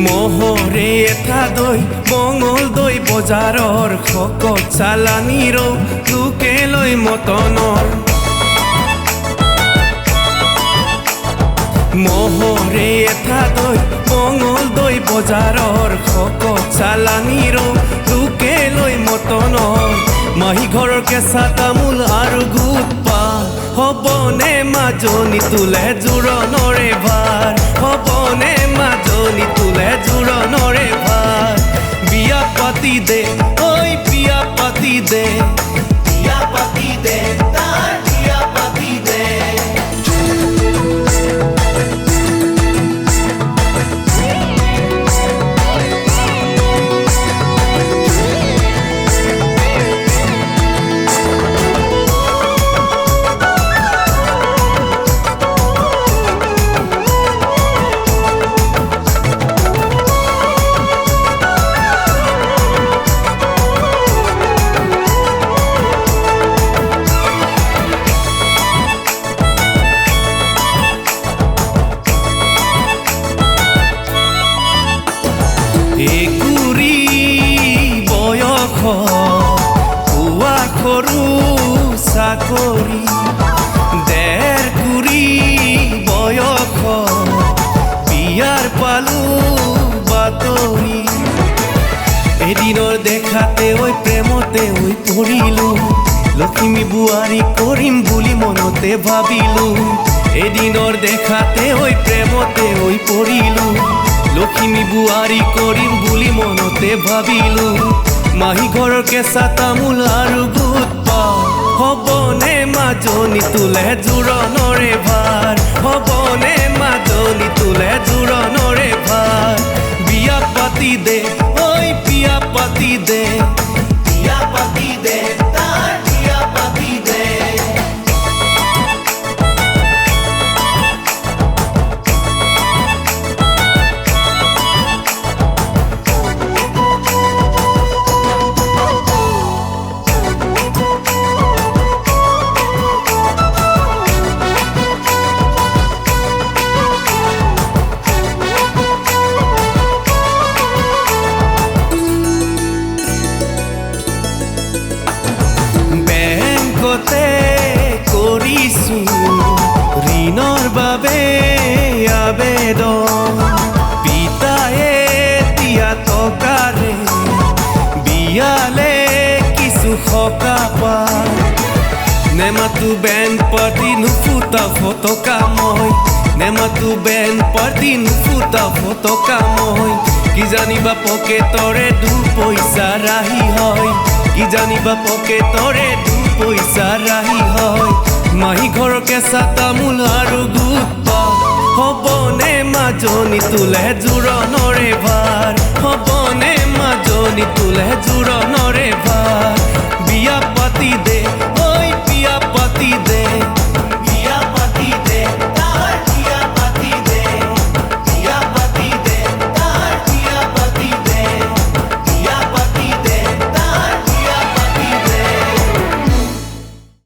মহৰে এটা দৈ মঙল দৈ বজাৰৰ শকত চালানীৰ লোকে লৈ মতনৰ মহৰে এটা দৈ মঙল দৈ বজাৰৰ শকত চালানীৰ লোকে লৈ মতনৰ মাহী ঘৰৰ কেঁচা তামোল আৰু গোট পাণ হ'বনে মাজনী তোলে জোৰণৰে ভাৰ হ'বনে মাজনী তোলে জোৰণৰে ভাৰ বিয়া পাতি দে ঐ বিয়া পাতি দে বিয়া পাতি দে তাৰ বিয়া পাতি দে একুৰি বয়স পুৱা সৰু চাকৰি ডেৰ কুৰি বয়স বিয়াৰ পালো বাতৰি এদিনৰ দেখাতে ঐ প্ৰেমতে ঐ পৰিলো লক্ষ্মী বোৱাৰী কৰিম বুলি মনতে ভাবিলো এদিনৰ দেখাতে ঐ প্ৰেমতে ঐ পৰিলো লক্ষ্মী বোৱাৰী কৰিম বুলি মনতে ভাবিলো মাহী ঘৰৰ কেঁচা তামোল আৰু গোট পাণ হ'বনে মাজনী তোলে জোৰণৰে ভাৰ হ'বনে মাজনী তোলে জোৰণৰে ভাৰ বিয়া পাতি দে ঐ বিয়া পাতি দে বিয়া পাতি দে তাৰ বিয়া পাতি দে বেংকতে কৰিছো ঋণৰ বাবে আবেদন পিতায়ে দিয়া টকাৰে বিয়ালে কিছু সকা পায় নেমাতো বেণ্ড পাৰ্টি নুফুটা ফটকা মই নেমাতো বেণ্ড পাৰ্টি নুফুটা ফটকা মই কি জানিবা পকেটৰে দুপইচা ৰাহি হয় কি জানিবা পকেটৰে দুপইচা ৰাহি হয় মাহী ঘৰৰ কেঁচা তামোল আৰু গোট পাণ হ'বনে মাজনী তোলে জোৰণৰে ভাৰ হ'বনে মাজনী তোলে